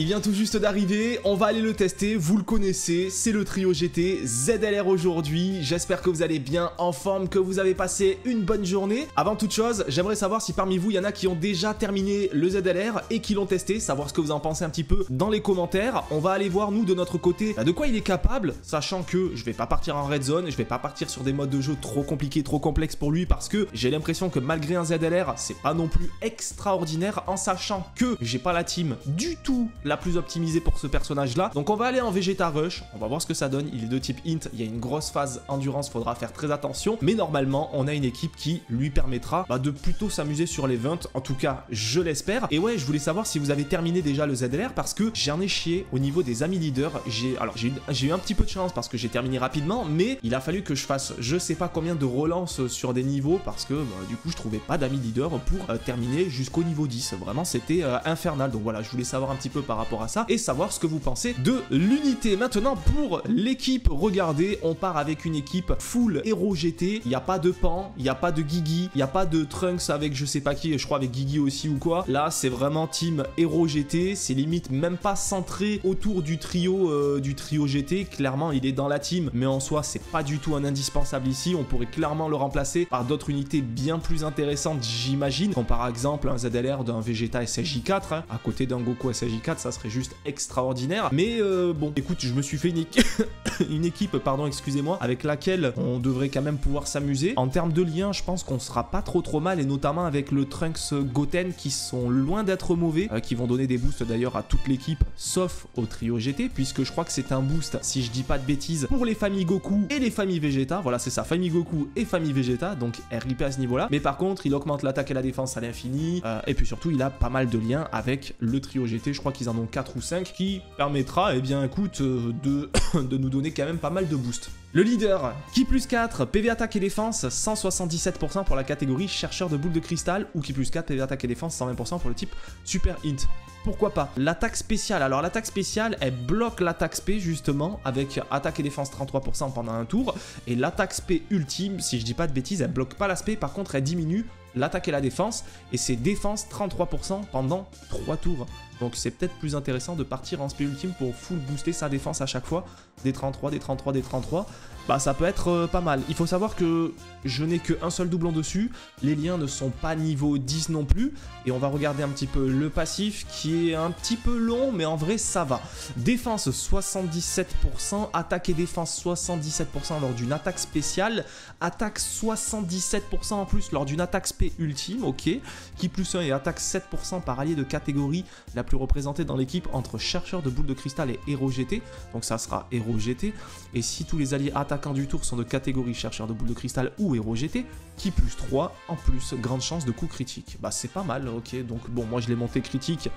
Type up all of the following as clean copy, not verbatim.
Il vient tout juste d'arriver, on va aller le tester, vous le connaissez, c'est le trio GT ZLR aujourd'hui. J'espère que vous allez bien, en forme, que vous avez passé une bonne journée. Avant toute chose, j'aimerais savoir si parmi vous, il y en a qui ont déjà terminé le ZLR et qui l'ont testé, savoir ce que vous en pensez un petit peu dans les commentaires. On va aller voir, nous, de notre côté, de quoi il est capable, sachant que je vais pas partir en red zone, je vais pas partir sur des modes de jeu trop compliqués, trop complexes pour lui, parce que j'ai l'impression que malgré un ZLR, c'est pas non plus extraordinaire, en sachant que j'ai pas la team du tout la plus optimisée pour ce personnage là. Donc on va aller en Vegeta Rush, on va voir ce que ça donne. Il est de type int, il y a une grosse phase endurance, faudra faire très attention, mais normalement on a une équipe qui lui permettra de plutôt s'amuser sur les 20, en tout cas je l'espère. Et ouais, je voulais savoir si vous avez terminé déjà le ZLR, parce que j'en ai chié au niveau des amis leaders. J'ai eu un petit peu de chance parce que j'ai terminé rapidement, mais il a fallu que je fasse je sais pas combien de relances sur des niveaux, parce que du coup je trouvais pas d'amis leader pour terminer jusqu'au niveau 10. Vraiment c'était infernal. Donc voilà, je voulais savoir un petit peu par rapport à ça et savoir ce que vous pensez de l'unité. Maintenant pour l'équipe, regardez, on part avec une équipe full héros GT. Il n'y a pas de Pan, il n'y a pas de Guigui, il n'y a pas de Trunks avec je sais pas qui, je crois avec Guigui aussi ou quoi. Là c'est vraiment team héros GT, c'est limite même pas centré autour du trio GT. Clairement il est dans la team, mais en soi c'est pas du tout un indispensable ici. On pourrait clairement le remplacer par d'autres unités bien plus intéressantes, j'imagine, comme par exemple un ZLR d'un Vegeta SSJ4 à côté d'un Goku SSJ4, ça serait juste extraordinaire. Mais bon, écoute, je me suis fait une équipe, pardon, excusez-moi, avec laquelle on devrait quand même pouvoir s'amuser. En termes de liens, je pense qu'on sera pas trop mal, et notamment avec le Trunks Goten qui sont loin d'être mauvais, qui vont donner des boosts d'ailleurs à toute l'équipe, sauf au trio GT, puisque je crois que c'est un boost, si je dis pas de bêtises, pour les familles Goku et les familles Vegeta. Voilà, c'est ça, famille Goku et famille Vegeta, donc RIP à ce niveau-là. Mais par contre, il augmente l'attaque et la défense à l'infini, et puis surtout, il a pas mal de liens avec le trio GT. Je crois qu'ils en ont 4 ou 5, qui permettra, eh bien, écoute, de nous donner quand même pas mal de boost. Le leader, Ki plus 4, PV attaque et défense, 177% pour la catégorie chercheur de boules de cristal, ou Ki plus 4, PV attaque et défense, 120% pour le type super int. Pourquoi pas? L'attaque spéciale, alors l'attaque spéciale, elle bloque l'attaque spé justement, avec attaque et défense 33% pendant un tour, et l'attaque spé ultime, si je dis pas de bêtises, elle bloque pas la spé, par contre elle diminue l'attaque et la défense, et c'est défense 33% pendant 3 tours. Donc c'est peut-être plus intéressant de partir en spé ultime pour full booster sa défense à chaque fois. Des 33, des 33, des 33. Bah ça peut être pas mal. Il faut savoir que je n'ai qu'un seul doublon dessus. Les liens ne sont pas niveau 10 non plus. Et on va regarder un petit peu le passif qui est un petit peu long, mais en vrai ça va. Défense 77%, attaque et défense 77% lors d'une attaque spéciale. Attaque 77% en plus lors d'une attaque spé ultime, ok. Ki plus 1 et attaque 7% par allié de catégorie la plus représentée dans l'équipe entre chercheur de boules de cristal et héros GT. Donc ça sera héros GT. Et si tous les alliés attaquants du tour sont de catégorie chercheur de boules de cristal ou héros GT, Ki plus 3 en plus, grande chance de coup critique. Bah c'est pas mal, ok. Donc bon, moi je l'ai monté critique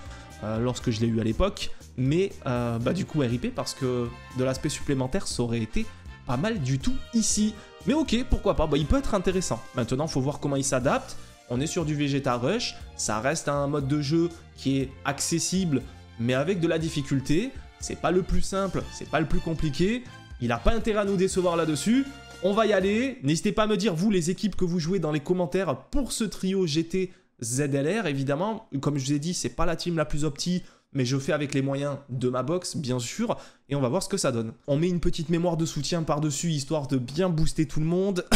lorsque je l'ai eu à l'époque. Mais bah du coup RIP, parce que de l'aspect supplémentaire ça aurait été pas mal du tout ici. Mais ok, pourquoi pas, bah, il peut être intéressant. Maintenant, il faut voir comment il s'adapte. On est sur du Vegeta Rush, ça reste un mode de jeu qui est accessible, mais avec de la difficulté. C'est pas le plus simple, c'est pas le plus compliqué. Il n'a pas intérêt à nous décevoir là-dessus. On va y aller. N'hésitez pas à me dire, vous, les équipes que vous jouez dans les commentaires pour ce trio GT ZLR. Évidemment, comme je vous ai dit, c'est pas la team la plus opti, mais je fais avec les moyens de ma box, bien sûr, et on va voir ce que ça donne. On met une petite mémoire de soutien par-dessus, histoire de bien booster tout le monde.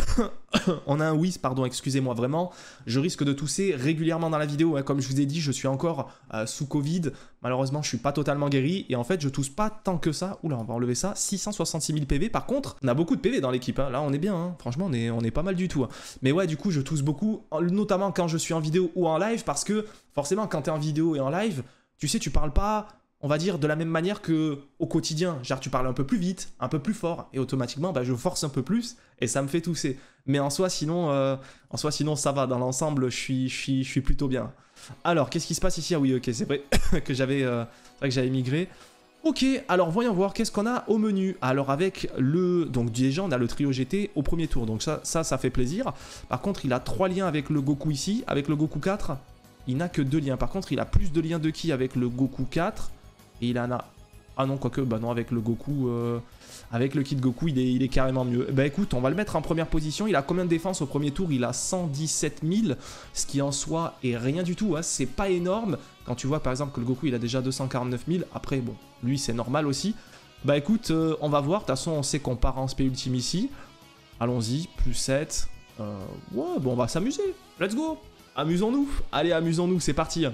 On a un whiz, pardon, excusez-moi vraiment. Je risque de tousser régulièrement dans la vidéo, hein. Comme je vous ai dit, je suis encore sous Covid. Malheureusement, je suis pas totalement guéri, et en fait, je tousse pas tant que ça. Oula, on va enlever ça, 666 000 PV. Par contre, on a beaucoup de PV dans l'équipe, hein. Là, on est bien, hein. Franchement, on est pas mal du tout, hein. Mais ouais, du coup, je tousse beaucoup, notamment quand je suis en vidéo ou en live, parce que, forcément, quand t'es en vidéo et en live, tu sais, tu parles pas, on va dire, de la même manière que au quotidien. Genre, tu parles un peu plus vite, un peu plus fort, et automatiquement, bah, je force un peu plus, et ça me fait tousser. Mais en soi, sinon, ça va. Dans l'ensemble, je suis plutôt bien. Alors, qu'est-ce qui se passe ici? Ah oui, ok, c'est vrai que j'avais migré. Ok, alors voyons voir qu'est-ce qu'on a au menu. Alors avec le... Donc déjà, on a le trio GT au premier tour, donc ça fait plaisir. Par contre, il a 3 liens avec le Goku ici, avec le Goku 4. Il n'a que 2 liens. Par contre, il a plus de liens de Ki avec le Goku 4. Et il en a... Ah non, quoique, bah non, avec le Goku... Avec le kit Goku, il est carrément mieux. Bah écoute, on va le mettre en première position. Il a combien de défense au premier tour? Il a 117 000, ce qui en soi est rien du tout, hein. C'est pas énorme, Quand tu vois par exemple que le Goku il a déjà 249 000, après bon, lui c'est normal aussi. Bah écoute, on va voir, de toute façon on sait qu'on part en SP ultime ici. Allons-y, plus 7. Ouais, bon on va s'amuser, let's go. Amusons-nous, allez amusons-nous, c'est parti.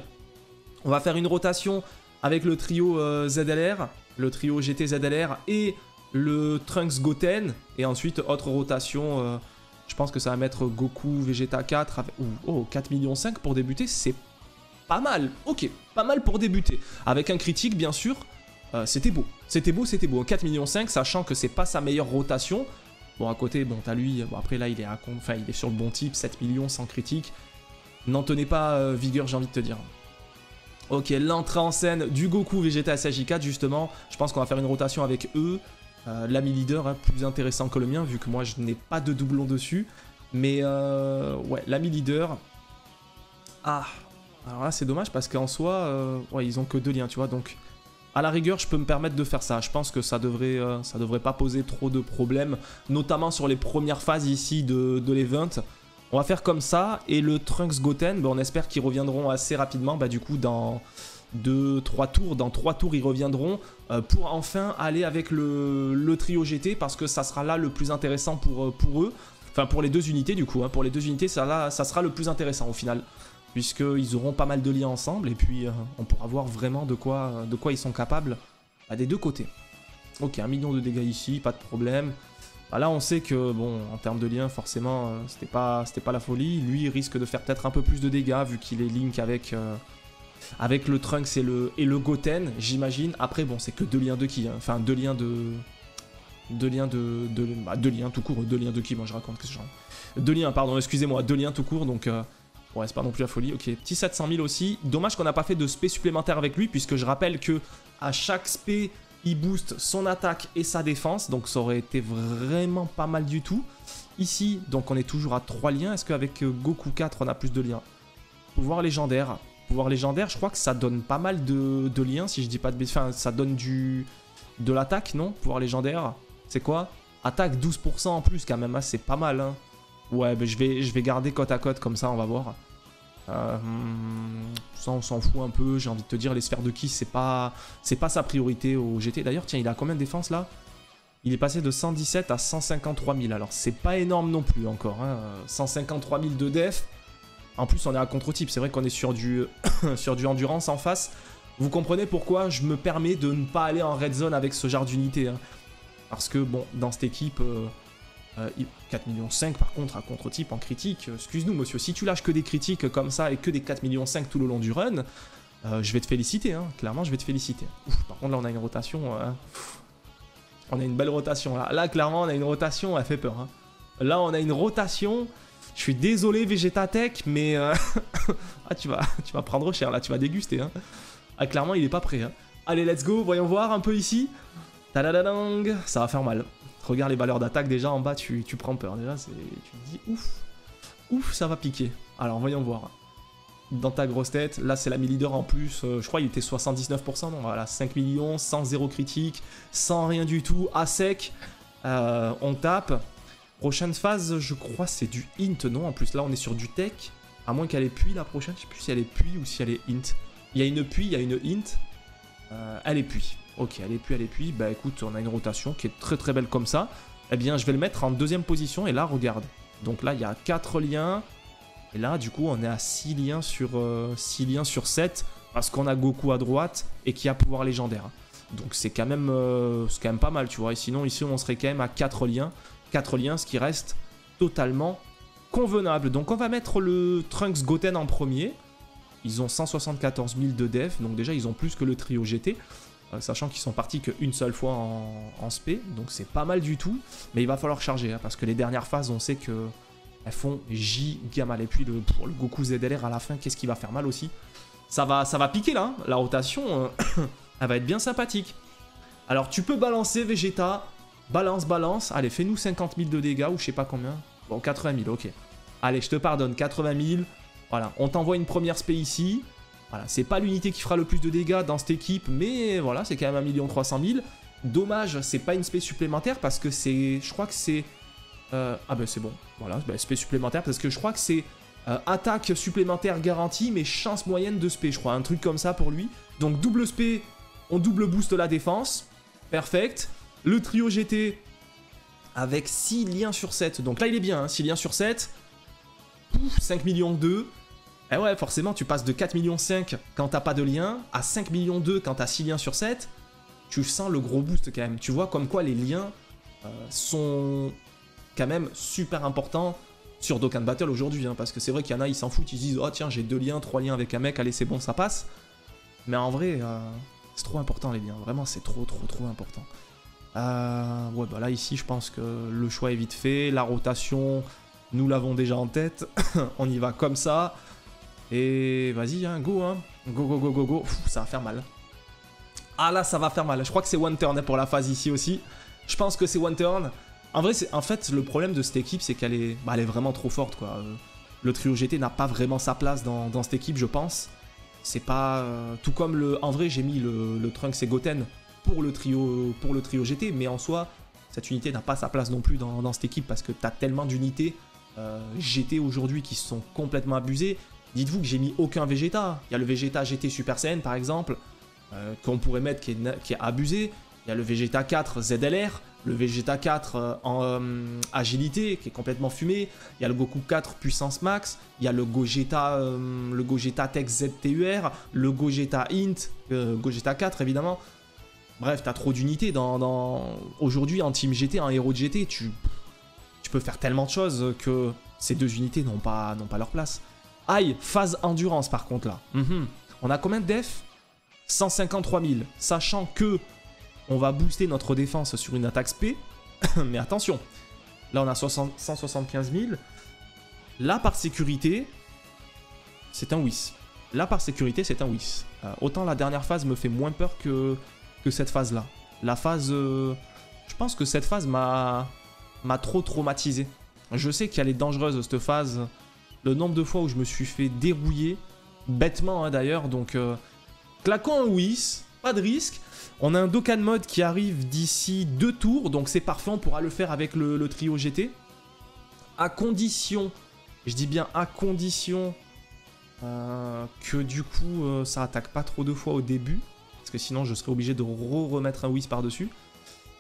On va faire une rotation avec le trio ZLR, le trio GT ZLR et le Trunks Goten. Et ensuite, autre rotation, je pense que ça va mettre Goku Vegeta 4 avec... Oh, 4,5 millions pour débuter, c'est pas mal. Ok, pas mal pour débuter. Avec un critique, bien sûr, c'était beau. C'était beau, c'était beau. 4,5 millions, sachant que c'est pas sa meilleure rotation. Bon, à côté, bon, t'as lui... Bon, après, là, il est, enfin, il est sur le bon type, 7 millions sans critique. N'en tenez pas vigueur, j'ai envie de te dire. Ok, l'entrée en scène du Goku Vegeta SJ4, justement. Je pense qu'on va faire une rotation avec eux. L'ami leader, hein, plus intéressant que le mien, vu que moi, je n'ai pas de doublon dessus. Mais, ouais, l'ami leader... Ah, alors là, c'est dommage, parce qu'en soi, ouais, ils ont que 2 liens, tu vois. Donc, à la rigueur, je peux me permettre de faire ça. Je pense que ça devrait pas poser trop de problèmes, notamment sur les premières phases ici de l'event. On va faire comme ça, et le Trunks Goten, bah, on espère qu'ils reviendront assez rapidement, bah, du coup dans 2-3 tours, dans 3 tours ils reviendront, pour enfin aller avec le trio GT, parce que ça sera là le plus intéressant pour eux, enfin pour les 2 unités du coup, hein. Pour les 2 unités ça sera le plus intéressant au final, puisqu'ils auront pas mal de liens ensemble, et puis on pourra voir vraiment de quoi ils sont capables des 2 côtés. Ok, 1 million de dégâts ici, pas de problème. Bah là on sait que, bon, en termes de lien, forcément, c'était pas la folie. Lui, il risque de faire peut-être un peu plus de dégâts, vu qu'il est link avec le Trunks et le Goten, j'imagine. Après, bon, c'est que 2 liens de ki, hein. Enfin, 2 liens de... 2 liens tout court, 2 liens de ki, moi je raconte, qu'est-ce que je... 2 liens, pardon, excusez-moi, 2 liens tout court, donc... Ouais, c'est pas non plus la folie. Ok, petit 700 000 aussi. Dommage qu'on n'a pas fait de spé supplémentaire avec lui, puisque je rappelle que à chaque spé... il booste son attaque et sa défense, donc ça aurait été vraiment pas mal du tout. Ici, donc on est toujours à 3 liens. Est-ce qu'avec Goku 4, on a plus de liens? Pouvoir légendaire. Pouvoir légendaire, je crois que ça donne pas mal de liens, si je dis pas de bêtises. Enfin, ça donne de l'attaque, non? Pouvoir légendaire, c'est quoi? Attaque 12% en plus quand même, hein, c'est pas mal. Hein. Ouais, ben je vais garder côte à côte, comme ça on va voir. Ça on s'en fout un peu, j'ai envie de te dire, les sphères de ki c'est pas sa priorité au GT. D'ailleurs tiens, il a combien de défense là? Il est passé de 117 à 153 000, alors c'est pas énorme non plus encore, hein. 153 000 de def, en plus on est à contre-type, c'est vrai qu'on est sur du sur du endurance en face. Vous comprenez pourquoi je me permets de ne pas aller en red zone avec ce genre d'unité, hein. Parce que bon, dans cette équipe... 4,5 millions par contre à contre-type en critique, excuse-nous monsieur, si tu lâches que des critiques comme ça et que des 4,5 millions tout le long du run, je vais te féliciter, hein. Clairement je vais te féliciter. Ouf, par contre là on a une rotation, on a une belle rotation, là clairement on a une rotation, elle fait peur, hein. Là on a une rotation, je suis désolé Vegeta Tech, mais ah, tu vas prendre cher là, tu vas déguster, hein. Ah, clairement il est pas prêt, hein. Allez let's go, voyons voir un peu ici, tadadadang, ça va faire mal. Regarde les valeurs d'attaque déjà en bas, tu prends peur. Déjà, tu te dis ouf, ça va piquer. Alors voyons voir. Dans ta grosse tête, là c'est l'ami leader en plus. Je crois qu'il était 79%. Donc voilà, 5 millions, sans 0 critique, sans rien du tout, à sec. On tape. Prochaine phase, je crois c'est du int, non? En plus là on est sur du tech. À moins qu'elle ait puis la prochaine, je sais plus si elle est puis ou si elle est int. Il y a une puis, il y a une int. Elle est puis. Ok, elle est puis, bah écoute, on a une rotation qui est très très belle comme ça. Eh bien, je vais le mettre en 2e position, et là, regarde. Donc là, il y a 4 liens, et là, du coup, on est à 6 liens sur 7, parce qu'on a Goku à droite, et qui a pouvoir légendaire. Donc c'est quand même pas mal, tu vois. Et sinon, ici, on serait quand même à 4 liens. 4 liens, ce qui reste totalement convenable. Donc on va mettre le Trunks Goten en premier. Ils ont 174 000 de def, donc déjà, ils ont plus que le trio GT. Sachant qu'ils sont partis qu'une seule fois en SP, donc c'est pas mal du tout, mais il va falloir charger, hein, parce que les dernières phases, on sait que elles font giga mal, et puis pour le Goku ZLR à la fin, qu'est-ce qui va faire mal aussi? Ça va piquer là, hein. La rotation, elle va être bien sympathique. Alors tu peux balancer Vegeta, balance, allez fais-nous 50 000 de dégâts, ou je sais pas combien, bon 80 000, ok. Allez, je te pardonne, 80 000, voilà, on t'envoie une première spé ici. Voilà, c'est pas l'unité qui fera le plus de dégâts dans cette équipe, mais voilà, c'est quand même 1 300 000. Dommage, c'est pas une spé supplémentaire parce que c'est... Je crois que c'est... ah ben c'est bon, voilà, ben, spé supplémentaire parce que je crois que c'est Attaque supplémentaire garantie, mais chance moyenne de spé, je crois. Un truc comme ça pour lui. Donc double spé, on double boost la défense. Perfect. Le trio GT avec 6 liens sur 7. Donc là, il est bien, hein, 6 liens sur 7. Pouf, 5 millions 2. Et ouais, forcément, tu passes de 4 millions 5 quand t'as pas de lien à 5 millions 2 quand t'as 6 liens sur 7. Tu sens le gros boost quand même. Tu vois comme quoi les liens sont quand même super importants sur Dokkan Battle aujourd'hui. Hein, parce que c'est vrai qu'il y en a, ils s'en foutent. Ils disent, oh tiens, j'ai 2 liens, 3 liens avec un mec. Allez, c'est bon, ça passe. Mais en vrai, c'est trop important les liens. Vraiment, c'est trop important. Ouais, bah là, ici, je pense que le choix est vite fait. La rotation, nous l'avons déjà en tête. On y va comme ça. Et vas-y, hein, go, hein. Go. Pff, ça va faire mal. Ah là, ça va faire mal. Je crois que c'est one turn pour la phase ici aussi. Je pense que c'est one turn. En vrai, en fait, le problème de cette équipe, c'est qu'elle est... elle est vraiment trop forte, quoi. Le trio GT n'a pas vraiment sa place dans cette équipe, je pense. C'est pas... tout comme le... En vrai, j'ai mis le Trunks et Goten pour le trio GT, mais en soi, cette unité n'a pas sa place non plus dans cette équipe, parce que t'as tellement d'unités GT aujourd'hui qui sont complètement abusées. Dites-vous que j'ai mis aucun Vegeta. Il y a le Vegeta GT Super Saiyan, par exemple, qu'on pourrait mettre qui est abusé. Il y a le Vegeta 4 ZLR, le Vegeta 4 en agilité, qui est complètement fumé. Il y a le Goku 4 puissance max. Il y a le Gogeta Tech ZTUR, le Gogeta Int, Gogeta 4 évidemment. Bref, t'as trop d'unités aujourd'hui en Team GT, en héros de GT. Tu peux faire tellement de choses que ces deux unités n'ont pas leur place. Aïe, phase endurance par contre là. On a combien de def? 153 000. Sachant que on va booster notre défense sur une attaque spé. Mais attention, là on a 175 000. Là par sécurité, c'est un whis. Là par sécurité, c'est un whis. Autant la dernière phase me fait moins peur que cette phase là. La phase... je pense que cette phase m'a trop traumatisé. Je sais qu'elle est dangereuse cette phase. Le nombre de fois où je me suis fait dérouiller, bêtement hein, d'ailleurs, donc claquons un whis, pas de risque. On a un Dokkan Mode qui arrive d'ici 2 tours, donc c'est parfait, on pourra le faire avec le trio GT. À condition, je dis bien à condition, que du coup ça attaque pas trop de fois au début, parce que sinon je serais obligé de remettre un whis par-dessus.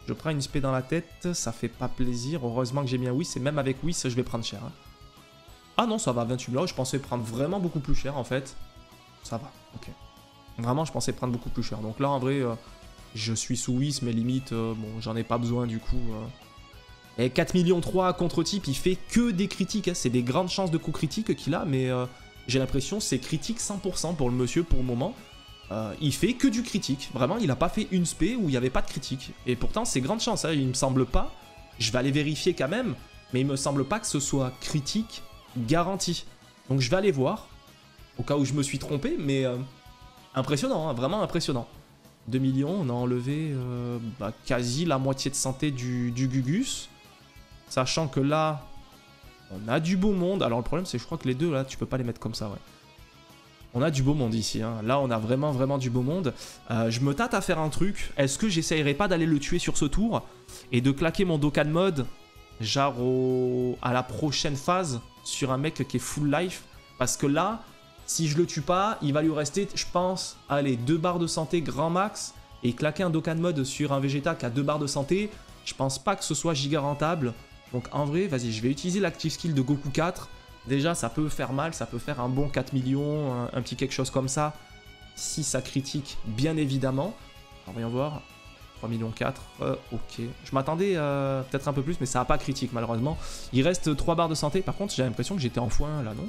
Je prends une spé dans la tête, ça fait pas plaisir, heureusement que j'ai mis un whis, et même avec whis je vais prendre cher. Hein. Ah non, ça va, 28 000 €, je pensais prendre vraiment beaucoup plus cher en fait. Ça va, ok. Vraiment, je pensais prendre beaucoup plus cher. Donc là, en vrai, je suis sous whis, mais limite, bon, j'en ai pas besoin du coup. Et 4 millions 3 contre-type, il fait que des critiques. Hein. C'est des grandes chances de coups critiques qu'il a, mais j'ai l'impression c'est critique 100% pour le monsieur pour le moment. Il fait que du critique. Vraiment, il a pas fait une spé où il n'y avait pas de critique. Et pourtant, c'est grande chance. Hein. Il me semble pas, je vais aller vérifier quand même, mais il me semble pas que ce soit critique garanti. Donc je vais aller voir, au cas où je me suis trompé, mais impressionnant, hein, vraiment impressionnant. 2 millions, on a enlevé quasi la moitié de santé du Gugus. Sachant que là, on a du beau monde. Alors le problème, c'est que je crois que les deux, là, tu peux pas les mettre comme ça, ouais. On a du beau monde ici, hein. Là, on a vraiment du beau monde. Je me tâte à faire un truc. Est-ce que j'essayerai pas d'aller le tuer sur ce tour et de claquer mon Dokkan Mode, genre à la prochaine phase, sur un mec qui est full life? Parce que là, si je le tue pas, il va lui rester, je pense, allez, 2 barres de santé grand max, et claquer un Dokkan Mode sur un Vegeta qui a 2 barres de santé, je pense pas que ce soit giga rentable. Donc en vrai, vas-y, je vais utiliser l'active skill de Goku 4. Déjà, ça peut faire mal, ça peut faire un bon 4 millions, un petit quelque chose comme ça, si ça critique, bien évidemment. Alors, voyons voir. 3 millions 4, ok. Je m'attendais peut-être un peu plus, mais ça n'a pas critique, malheureusement. Il reste 3 barres de santé. Par contre, j'ai l'impression que j'étais en x1, là, non?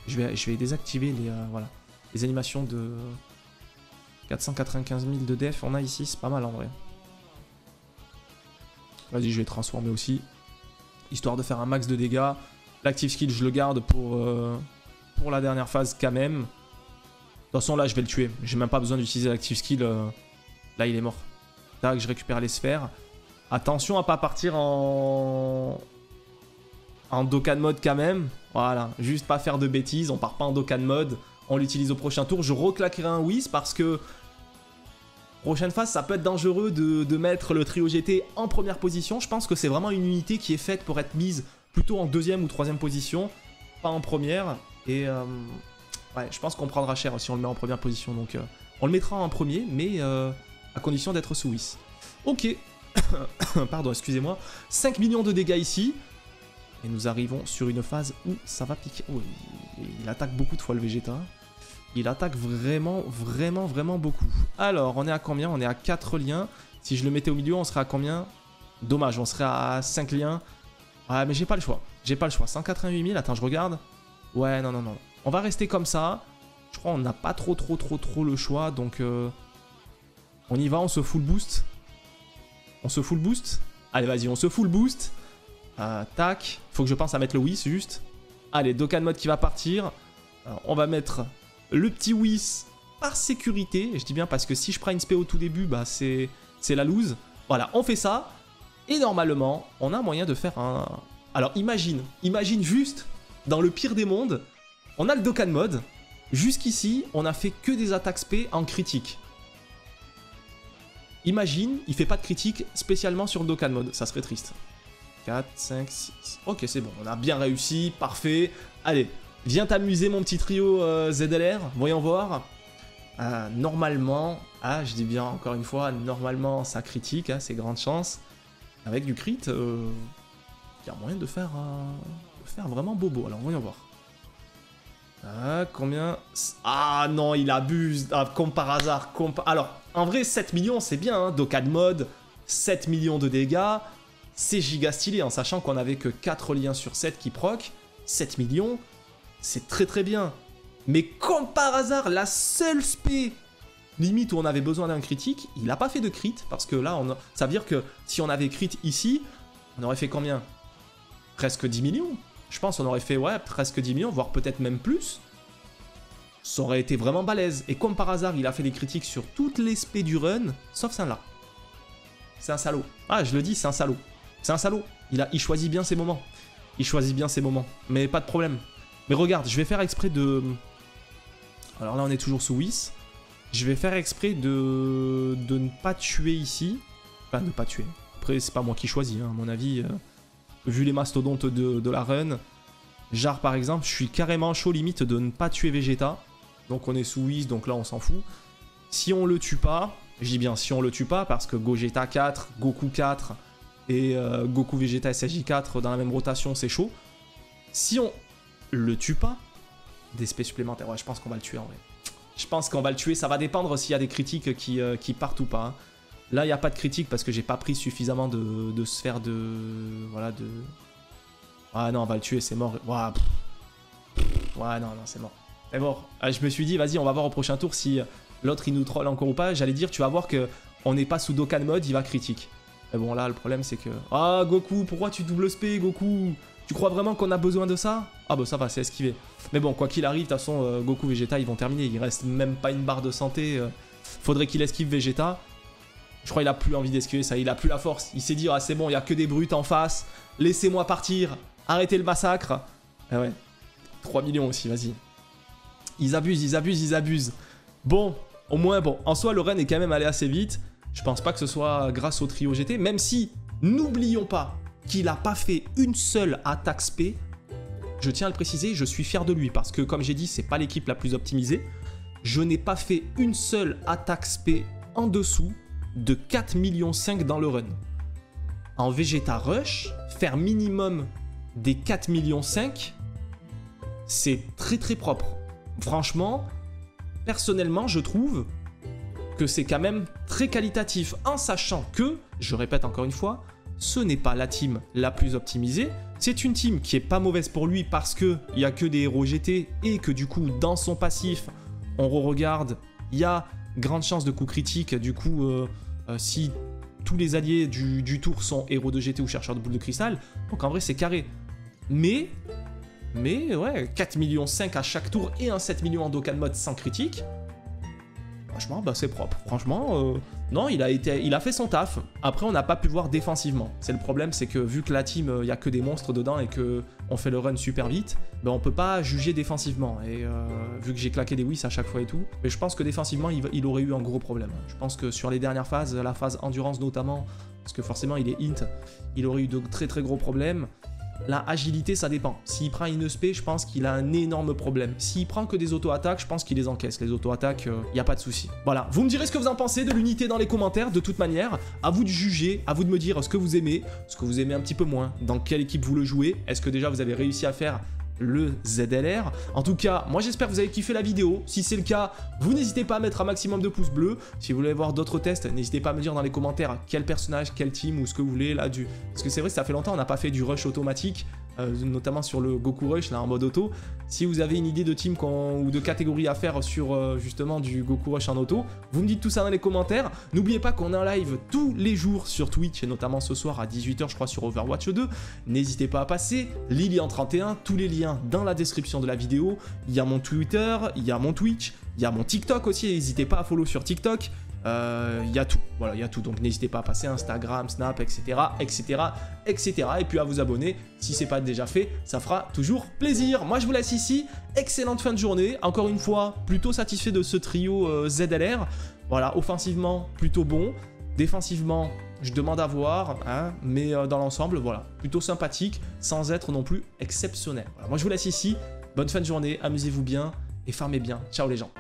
Je vais désactiver les animations de 495 000 de def. On a ici, c'est pas mal, en vrai. Vas-y, je vais transformer aussi, histoire de faire un max de dégâts. L'active skill, je le garde pour la dernière phase quand même. De toute façon, là, je vais le tuer. J'ai même pas besoin d'utiliser l'active skill. Là, il est mort. Tac, je récupère les sphères. Attention à pas partir en Dokkan Mode quand même. Voilà, juste pas faire de bêtises. On part pas en Dokkan Mode. On l'utilise au prochain tour. Je reclaquerai un whis parce que prochaine phase, ça peut être dangereux de mettre le trio GT en première position. Je pense que c'est vraiment une unité qui est faite pour être mise plutôt en 2e ou 3e position. pas en première. Et ouais, je pense qu'on prendra cher si on le met en première position. Donc on le mettra en premier, mais à condition d'être sous Whis. Ok. Pardon, excusez-moi. 5 millions de dégâts ici. Et nous arrivons sur une phase où ça va piquer. Oh, il attaque beaucoup de fois le Vegeta. Il attaque vraiment, vraiment, vraiment beaucoup. Alors, on est à combien? On est à 4 liens. Si je le mettais au milieu, on serait à combien? Dommage, on serait à 5 liens. Ah, mais j'ai pas le choix. J'ai pas le choix. 188 000, attends, je regarde. Ouais, non, non, non. On va rester comme ça. Je crois qu'on n'a pas trop le choix. Donc, on y va, on se full boost. On se full boost. Allez, vas-y, on se full boost. Tac. Faut que je pense à mettre le Whis, juste. Allez, Dokkan Mode qui va partir. Alors, on va mettre le petit Whis par sécurité. Je dis bien parce que si je prends une spé au tout début, bah c'est la lose. Voilà, on fait ça. Et normalement, on a moyen de faire un... Alors, imagine juste, dans le pire des mondes, on a le Dokkan Mode. Jusqu'ici, on a fait que des attaques spé en critique. Imagine, il fait pas de critique spécialement sur le Dokkan Mode. Ça serait triste. 4, 5, 6... Ok, c'est bon, on a bien réussi, parfait. Allez, viens t'amuser mon petit trio ZLR, voyons voir. Normalement, je dis bien encore une fois, normalement ça critique, c'est grande chance. Avec du crit, il y a moyen de faire vraiment bobo. Alors voyons voir. Combien? Ah non, il abuse, comme par hasard. Alors, en vrai, 7 millions, c'est bien, hein, Dokkan Mode, 7 millions de dégâts, c'est giga stylé, en sachant qu'on avait que 4 liens sur 7 qui proc, 7 millions, c'est très très bien. Mais comme par hasard, la seule spé, limite où on avait besoin d'un critique, il n'a pas fait de crit, parce que là, ça veut dire que si on avait crit ici, on aurait fait combien? Presque 10 millions. Je pense qu'on aurait fait, ouais, presque 10 millions, voire peut-être même plus. Ça aurait été vraiment balèze. Et comme par hasard, il a fait des critiques sur toutes les spés du run, sauf celle-là. C'est un salaud. Ah, je le dis, c'est un salaud. C'est un salaud. Il choisit bien ses moments. Il choisit bien ses moments. Mais pas de problème. Mais regarde, je vais faire exprès de... Alors là, on est toujours sous Whis. Je vais faire exprès de ne pas tuer ici. Enfin, de ne pas tuer. Après, c'est pas moi qui choisis, hein, à mon avis. Vu les mastodontes de la run. Genre, par exemple, je suis carrément chaud limite de ne pas tuer Vegeta. Donc, on est sous Whis, donc là, on s'en fout. Si on le tue pas, je dis bien si on le tue pas, parce que Gogeta 4, Goku 4 et Goku Vegeta SSJ 4 dans la même rotation, c'est chaud. Si on le tue pas, des spés supplémentaires, ouais, je pense qu'on va le tuer en vrai. Je pense qu'on va le tuer, ça va dépendre s'il y a des critiques qui partent ou pas. Hein. Là, il n'y a pas de critique parce que j'ai pas pris suffisamment de sphères de... Voilà, de... Ah non, on va le tuer, c'est mort. Ouais, non, c'est mort. C'est mort. Je me suis dit, vas-y, on va voir au prochain tour si l'autre, il nous troll encore ou pas. J'allais dire, tu vas voir qu'on n'est pas sous Dokkan Mode, il va critique. Mais bon, là, le problème, c'est que... Ah, Goku, pourquoi tu double spé, Goku? Tu crois vraiment qu'on a besoin de ça? Ah bah ça va, c'est esquivé. Mais bon, quoi qu'il arrive, de toute façon, Goku, Vegeta, ils vont terminer. Il reste même pas une barre de santé. Faudrait qu'il esquive Vegeta. Je crois qu'il a plus envie d'esquiver ça, il a plus la force. Il s'est dit, ah c'est bon, il y a que des brutes en face. Laissez-moi partir. Arrêtez le massacre. Ah ouais. 3 millions aussi, vas-y. Ils abusent. Bon, au moins, bon. En soi, le run est quand même allé assez vite. Je pense pas que ce soit grâce au trio GT. Même si, n'oublions pas qu'il a pas fait une seule attaque spé. Je tiens à le préciser, je suis fier de lui. Parce que, comme j'ai dit, c'est pas l'équipe la plus optimisée. Je n'ai pas fait une seule attaque spé en dessous de 4,5 millions dans le run. En Vegeta Rush, faire minimum des 4,5 millions, c'est très très propre. Franchement, personnellement, je trouve que c'est quand même très qualitatif, en sachant que, je répète encore une fois, ce n'est pas la team la plus optimisée. C'est une team qui est pas mauvaise pour lui parce qu'il n'y a que des héros GT et que du coup, dans son passif, on re-regarde, il y a grande chance de coup critique. Du coup, si tous les alliés du tour sont héros de GT ou chercheurs de boules de cristal, donc en vrai, c'est carré. Mais ouais, 4,5 millions à chaque tour et un 7 millions en Dokkan Mode sans critique. Franchement, bah c'est propre. Franchement, non, il a fait son taf. Après, on n'a pas pu voir défensivement. C'est le problème, c'est que vu que la team, il n'y a que des monstres dedans et qu'on fait le run super vite, bah on peut pas juger défensivement. Et vu que j'ai claqué des whis à chaque fois et tout, mais je pense que défensivement, il aurait eu un gros problème. Je pense que sur les dernières phases, la phase endurance notamment, parce que forcément, il est int, il aurait eu de très très gros problèmes. La agilité, ça dépend. S'il prend une ESP, je pense qu'il a un énorme problème. S'il prend que des auto-attaques, je pense qu'il les encaisse. Les auto-attaques, il n'y a pas de souci. Voilà, vous me direz ce que vous en pensez de l'unité dans les commentaires, de toute manière. À vous de juger, à vous de me dire ce que vous aimez un petit peu moins, dans quelle équipe vous le jouez. Est-ce que déjà vous avez réussi à faire le ZLR. En tout cas, moi j'espère que vous avez kiffé la vidéo. Si c'est le cas, vous n'hésitez pas à mettre un maximum de pouces bleus. Si vous voulez voir d'autres tests, n'hésitez pas à me dire dans les commentaires quel personnage, quel team ou ce que vous voulez là du. Parce que c'est vrai que ça fait longtemps on n'a pas fait du rush automatique, notamment sur le Goku Rush là en mode auto. Si vous avez une idée de team ou de catégorie à faire sur justement du Goku Rush en auto, vous me dites tout ça dans les commentaires. N'oubliez pas qu'on est en live tous les jours sur Twitch et notamment ce soir à 18 h je crois sur Overwatch 2. N'hésitez pas à passer. Lilian31, tous les liens dans la description de la vidéo. Il y a mon Twitter, il y a mon Twitch, il y a mon TikTok aussi. N'hésitez pas à follow sur TikTok. Il y a tout, voilà, il y a tout. Donc n'hésitez pas à passer Instagram, Snap, etc., etc., etc. Et puis à vous abonner si c'est pas déjà fait, ça fera toujours plaisir. Moi je vous laisse ici. Excellente fin de journée. Encore une fois, plutôt satisfait de ce trio ZLR. Voilà, offensivement plutôt bon, défensivement je demande à voir, hein, mais dans l'ensemble, voilà, plutôt sympathique, sans être non plus exceptionnel. Voilà, moi je vous laisse ici. Bonne fin de journée, amusez-vous bien et farmez bien. Ciao les gens.